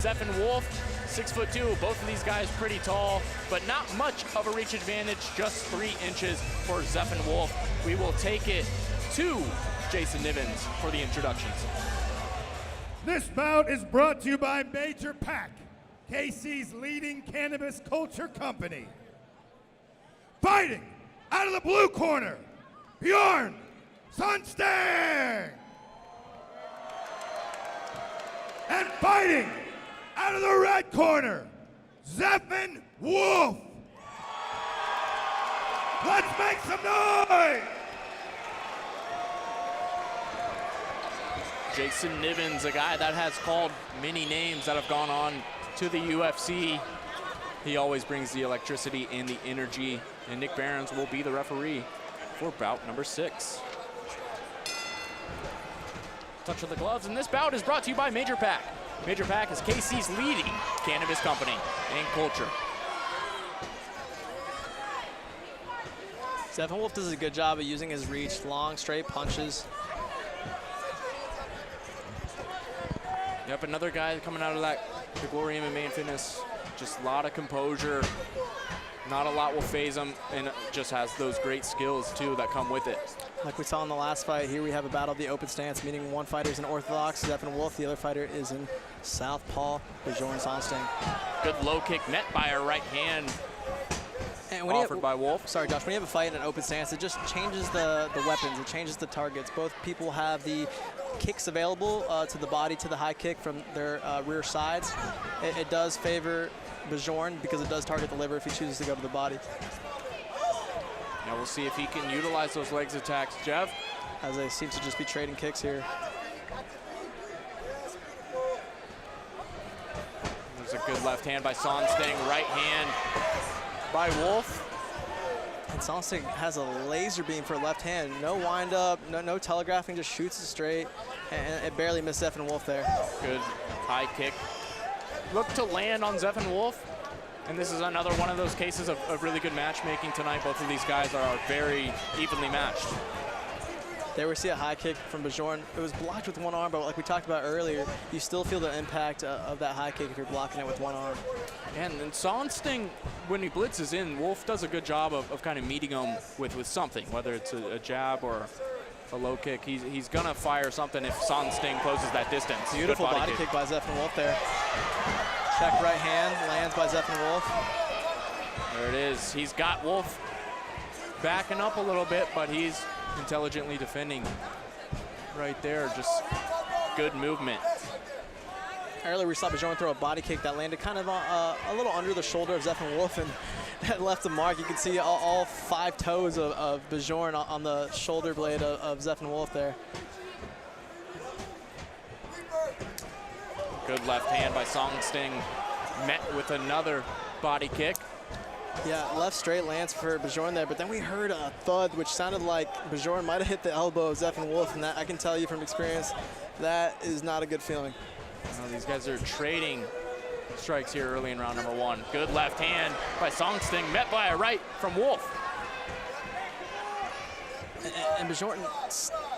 Zephn Wolf, 6'2", both of these guys pretty tall, but not much of a reach advantage, just 3 inches for Zephn Wolf. We will take it to Jason Nivens for the introductions. This bout is brought to you by Major PAC, KC's leading cannabis culture company. Fighting out of the blue corner, Bjorn, Sonsteng. And fighting out of the red corner, Zephn Wolf. Let's make some noise! Jason Nivens, a guy that has called many names that have gone on to the UFC. He always brings the electricity and the energy, and Nick Behrens will be the referee for bout number 6. Touch of the gloves, and this bout is brought to you by Major PAC. Major PAC is KC's leading cannabis company and culture. Zephn Wolf does a good job of using his reach, long, straight punches. Yep, another guy coming out of that, the Glory MMA and Fitness, just a lot of composure. Not a lot will phase him, and just has those great skills, too, that come with it. Like we saw in the last fight, here we have a battle of the open stance, meaning one fighter is in orthodox, Zephn Wolf, the other fighter is in southpaw, Bjorn Sonsteng. Good low kick met by a right hand and when offered by Wolf. Sorry, Josh, when you have a fight in an open stance, it just changes the weapons, it changes the targets. Both people have the kicks available to the body, to the high kick from their rear sides. It does favor Bjorn because it does target the liver if he chooses to go to the body. Now we'll see if he can utilize those legs attacks, Jeff. As they seem to just be trading kicks here. There's a good left hand by Sonsteng, right hand by Wolf. And Sonsteng has a laser beam for a left hand. No wind up, no telegraphing, just shoots it straight. And it barely missed Zephn Wolf there. Good high kick. Look to land on Zephn Wolf. And this is another one of those cases of really good matchmaking tonight. Both of these guys are very evenly matched. There we see a high kick from Bjorn. It was blocked with one arm, but like we talked about earlier, you still feel the impact of that high kick if you're blocking it with one arm. And then Sonsteng, when he blitzes in, Wolf does a good job of kind of meeting him with something, whether it's a jab or a low kick. He's gonna fire something if Sonsteng closes that distance. Beautiful body kick by Zephn Wolf there. Check right hand, lands by Zephn Wolf. There it is. He's got Wolf backing up a little bit, but he's intelligently defending right there. Just good movement. Earlier we saw Bjorn throw a body kick that landed kind of a little under the shoulder of Zephn Wolf, and that left a mark. You can see all 5 toes of Bjorn on the shoulder blade of Zephn Wolf there. Good left hand by Sonsteng, met with another body kick. Yeah, left straight lands for Bjorn there, but then we heard a thud, which sounded like Bjorn might have hit the elbow of Zephn Wolf, and that, I can tell you from experience, that is not a good feeling. These guys are trading strikes here early in round number 1. Good left hand by Sonsteng, met by a right from Wolf. And Bjorn,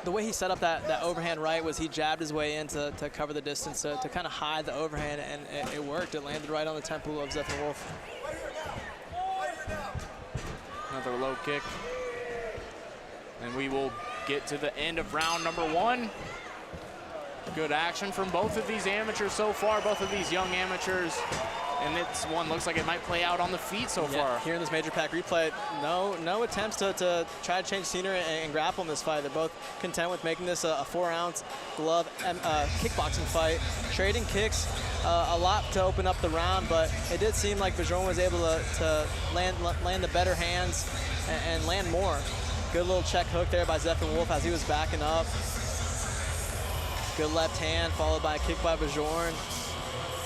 the way he set up that overhand right was he jabbed his way in to cover the distance, to kind of hide the overhand, and it worked. It landed right on the temple of Zephn Wolf. Another low kick. And we will get to the end of round number 1. Good action from both of these amateurs so far, both of these young amateurs. And this one looks like it might play out on the feet so far. Here in this Major PAC replay, no attempts to try to change scenery and grapple in this fight. They're both content with making this a 4-ounce glove kickboxing fight. Trading kicks, a lot to open up the round, but it did seem like Bjorn was able to land the better hands and land more. Good little check hook there by Zephn Wolf as he was backing up. Good left hand followed by a kick by Bjorn.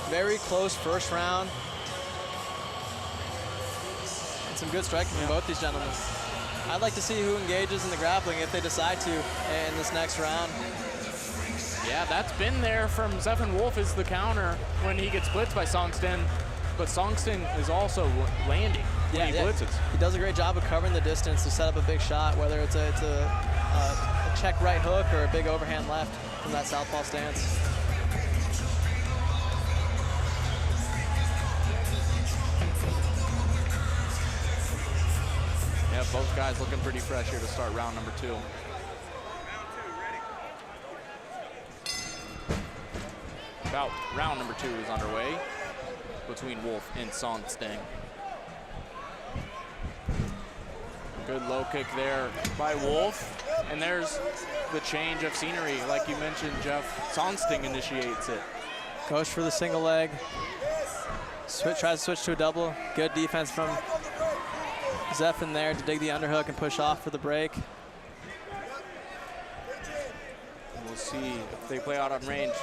Very close first round. And some good striking from both these gentlemen. I'd like to see who engages in the grappling if they decide to in this next round. Yeah, that's been there from Zephn Wolf is the counter when he gets blitzed by Sonsteng. But Sonsteng is also landing when he blitzes. He does a great job of covering the distance to set up a big shot, whether it's a check right hook or a big overhand left from that southpaw stance. Yeah, both guys looking pretty fresh here to start round number 2. About round number 2 is underway between Wolf and Sonsteng. Good low kick there by Wolf. And there's the change of scenery. Like you mentioned, Jeff, Sonsteng initiates it. Goes for the single leg. Tries to switch to a double. Good defense from Zephn there to dig the underhook and push off for the break. We'll see if they play out on range.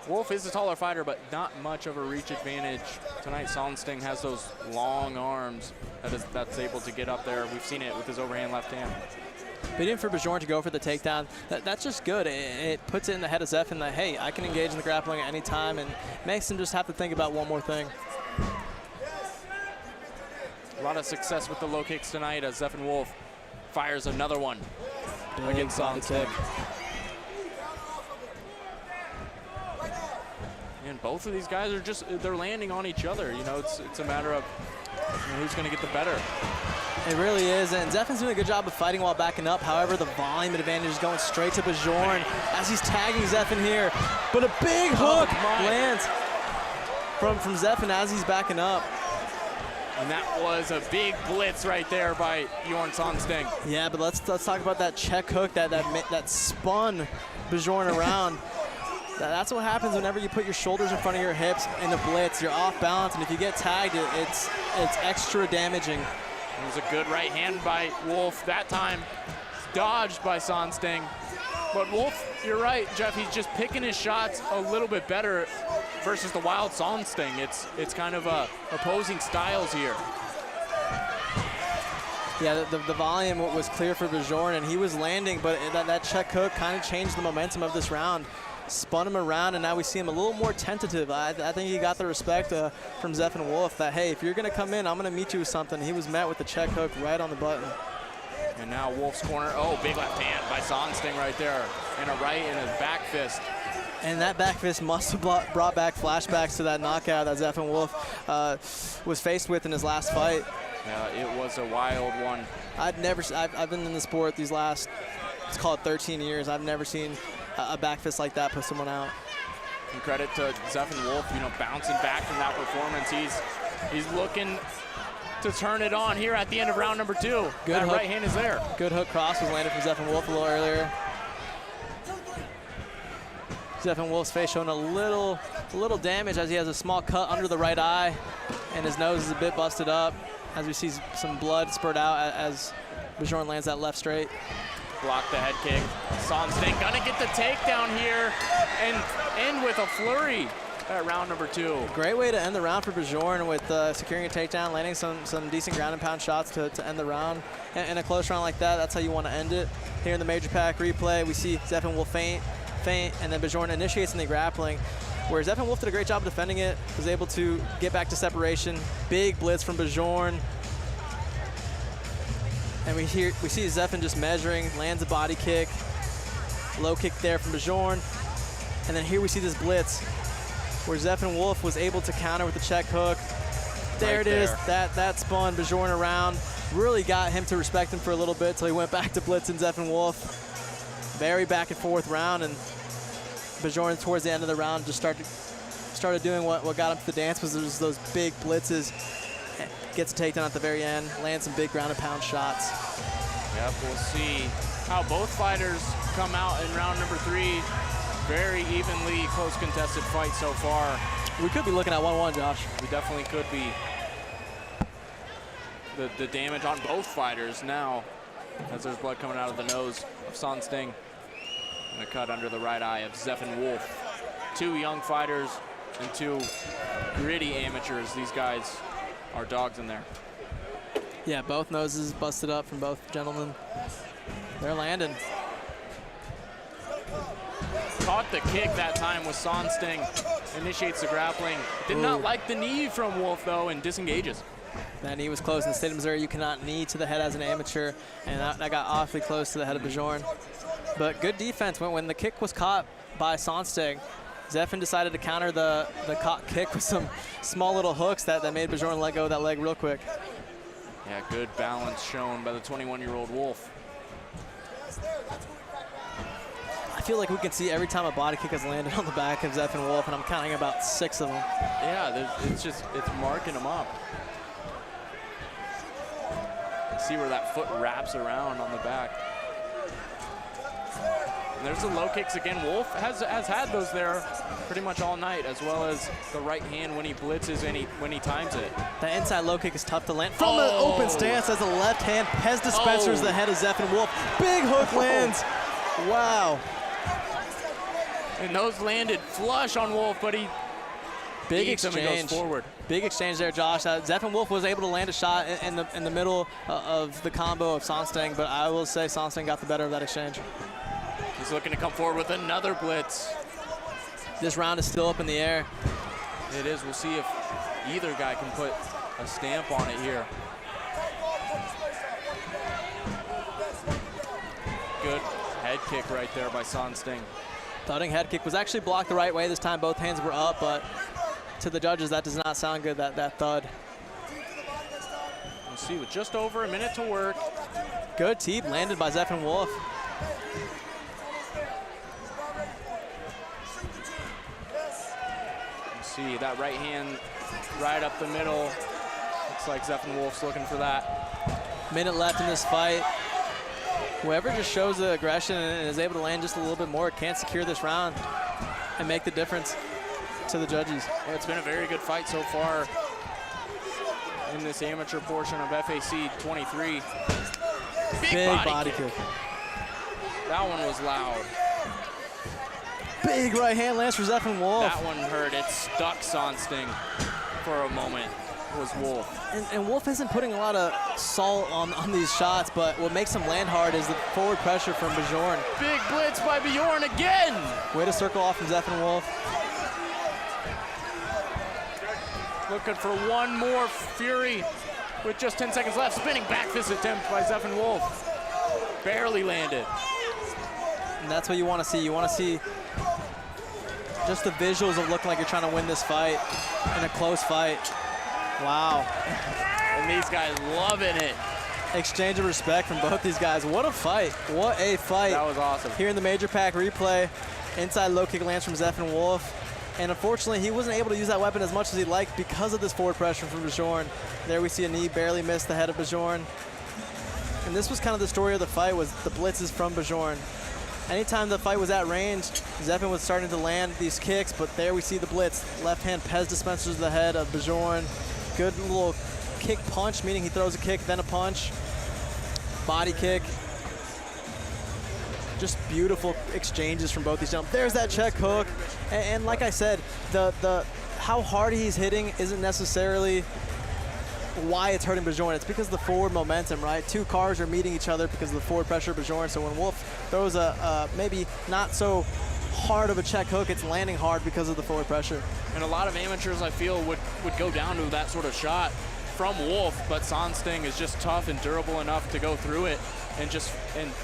Wolf is a taller fighter, but not much of a reach advantage. Tonight, Sonsteng has those long arms that's able to get up there. We've seen it with his overhand left hand. But even for Bjorn to go for the takedown, that's just good. It puts it in the head of Zephn that, hey, I can engage in the grappling at any time, and makes him just have to think about one more thing. A lot of success with the low kicks tonight as Zephn Wolf fires another one against Sonsteng. And both of these guys are they're landing on each other. You know, it's a matter of who's going to get the better. It really is, and Zephn's doing a good job of fighting while backing up. However, the volume advantage is going straight to Bjorn as he's tagging Zephn here. But a big hook lands from Zephn as he's backing up. And that was a big blitz right there by Bjorn Sonsteng. Yeah, but let's talk about that check hook that spun Bjorn around. That's what happens whenever you put your shoulders in front of your hips in a blitz. You're off balance, and if you get tagged, it's extra damaging. It was a good right hand by Wolf that time. Dodged by Sonsteng. But Wolf, you're right, Jeff, he's just picking his shots a little bit better versus the wild Sonsteng. It's kind of opposing styles here. Yeah, the volume was clear for Bjorn, and he was landing, but that check hook kind of changed the momentum of this round. Spun him around, and now we see him a little more tentative. I think he got the respect from Zephn Wolf that, hey, if you're going to come in, I'm going to meet you with something. He was met with the check hook right on the button. And now Wolf's corner. Oh, big left hand by Sonsteng right there. And a right and a back fist. And that back fist must have brought back flashbacks to that knockout that Zephn Wolf was faced with in his last fight. Yeah, it was a wild one. I've been in the sport these last, let's call it 13 years. I've never seen a back fist like that put someone out. And credit to Zephn Wolf, you know, bouncing back from that performance. He's looking to turn it on here at the end of round number 2. Good that hook. right hand is there. Good hook cross was landed from Zephn Wolf a little earlier. Zephn Wolf's face showing a little damage as he has a small cut under the right eye, and his nose is a bit busted up as we see some blood spurt out as Bjorn lands that left straight. Block the head kick. Sonsteng gonna get the takedown here and end with a flurry at round number 2. Great way to end the round for Bjorn with securing a takedown, landing some decent ground and pound shots to end the round. In a close round like that, that's how you want to end it. Here in the major pack replay, we see Zephn Wolf feint, and then Bjorn initiates in the grappling, where Zephn Wolf did a great job defending it, was able to get back to separation. Big blitz from Bjorn. And we see Zephn just measuring, lands a body kick, low kick there from Bjorn. And then here we see this blitz where Zephn Wolf was able to counter with the check hook. There it is, that spun Bjorn around. Really got him to respect him for a little bit until he went back to blitzing Zephn Wolf. Very back and forth round, and Bjorn towards the end of the round just started doing what got him to the dance, was those big blitzes. Gets a takedown at the very end, lands some big ground and pound shots. Yep, we'll see how both fighters come out in round number 3. Very evenly close contested fight so far. We could be looking at 1-1, Josh. We definitely could be. The damage on both fighters now, as there's blood coming out of the nose of Sonsteng. And a cut under the right eye of Zephn Wolf. 2 young fighters and 2 gritty amateurs. These guys are dogs in there. Yeah, both noses busted up from both gentlemen. They're landing. Caught the kick that time with Sonsteng. Initiates the grappling. Did not like the knee from Wolf, though, and disengages. That knee was close. In the state of Missouri, you cannot knee to the head as an amateur, and that got awfully close to the head of Bjorn. But good defense. When the kick was caught by Sonsteng, Zephn decided to counter the caught kick with some small little hooks that made Bjorn let go of that leg real quick. Yeah, good balance shown by the 21-year-old Wolf. I feel like we can see every time a body kick has landed on the back of Zephn Wolf, and I'm counting about 6 of them. Yeah, it's marking him up. See where that foot wraps around on the back. And there's the low kicks again. Wolf has had those there pretty much all night, as well as the right hand when he blitzes and when he times it. The inside low kick is tough to land. From the open stance as a left hand, Pez dispensers the head of Zephn Wolf. Big hook lands. Wow. And those landed flush on Wolf, but he big eats him and goes forward. Big exchange there, Josh. Zephn Wolf was able to land a shot in the middle of the combo of Sonsteng, but I will say Sonsteng got the better of that exchange. He's looking to come forward with another blitz. This round is still up in the air. It is. We'll see if either guy can put a stamp on it here. Good head kick right there by Sonsteng. Thudding head kick was actually blocked the right way this time. Both hands were up, but to the judges, that does not sound good, that thud. We'll see with just over a minute to work. Good teep landed by Zephn Wolf. You see that right hand right up the middle. Looks like Zephn Wolf's looking for that. Minute left in this fight. Whoever just shows the aggression and is able to land just a little bit more can secure this round and make the difference to the judges. Yeah, it's been a very good fight so far in this amateur portion of FAC 23. Big body kick. That one was loud. Big right hand lands for Zephn Wolf. That one hurt. It stuck Sonsteng for a moment. Was Wolf. And Wolf isn't putting a lot of salt on these shots, but what makes him land hard is the forward pressure from Bjorn. Big blitz by Bjorn again. Way to circle off from Zephn Wolf. Looking for one more fury with just 10 seconds left. Spinning back fist attempt by Zephn Wolf. Barely landed. And that's what you want to see. You want to see just the visuals of looking like you're trying to win this fight in a close fight. Wow. And these guys loving it. Exchange of respect from both these guys. What a fight. What a fight. That was awesome. Here in the major pack replay, inside low kick lands from Zephn Wolf. And unfortunately, he wasn't able to use that weapon as much as he'd like because of this forward pressure from Bjorn. There we see a knee barely missed the head of Bjorn. And this was kind of the story of the fight, was the blitzes from Bjorn. Anytime the fight was at range, Zephn was starting to land these kicks, but there we see the blitz. Left hand Pez dispensers the head of Bjorn. Good little kick punch, meaning he throws a kick, then a punch. Body kick. Just beautiful exchanges from both these gentlemen. There's that check hook. And like I said, the how hard he's hitting isn't necessarily why it's hurting Bjorn. It's because of the forward momentum, right? Two cars are meeting each other because of the forward pressure of Bjorn. So when Wolf throws a maybe not so hard of a check hook, it's landing hard because of the forward pressure. And a lot of amateurs, I feel, would go down to that sort of shot from Wolf, but Sonsteng is just tough and durable enough to go through it and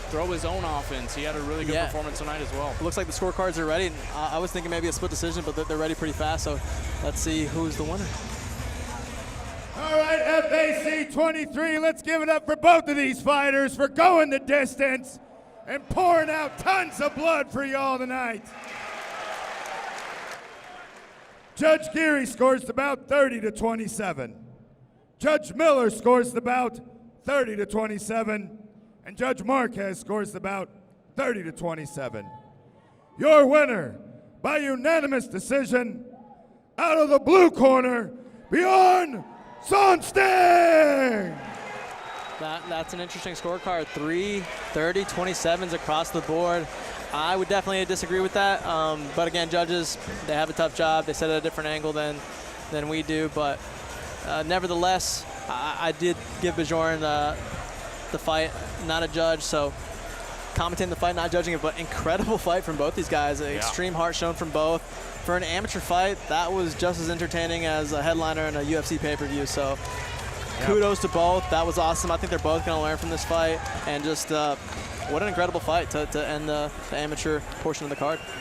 throw his own offense. He had a really good performance tonight as well. It looks like the scorecards are ready. I was thinking maybe a split decision, but they're ready pretty fast, so let's see who's the winner. All right, FAC 23, let's give it up for both of these fighters for going the distance and pouring out tons of blood for y'all tonight. Judge Geary scores the bout 30-27. Judge Miller scores the bout 30-27. And Judge Marquez scores the bout 30-27. Your winner by unanimous decision, out of the blue corner, Bjorn Sonsteng! That's an interesting scorecard. 3 30-27s across the board. I would definitely disagree with that. But again, judges, they have a tough job. They set at a different angle than we do. But nevertheless, I did give Bjorn the fight, not a judge. So commentating the fight, not judging it, but incredible fight from both these guys. Extreme heart shown from both. For an amateur fight, that was just as entertaining as a headliner in a UFC pay-per-view. So kudos to both. That was awesome. I think they're both going to learn from this fight. And just what an incredible fight to end the amateur portion of the card.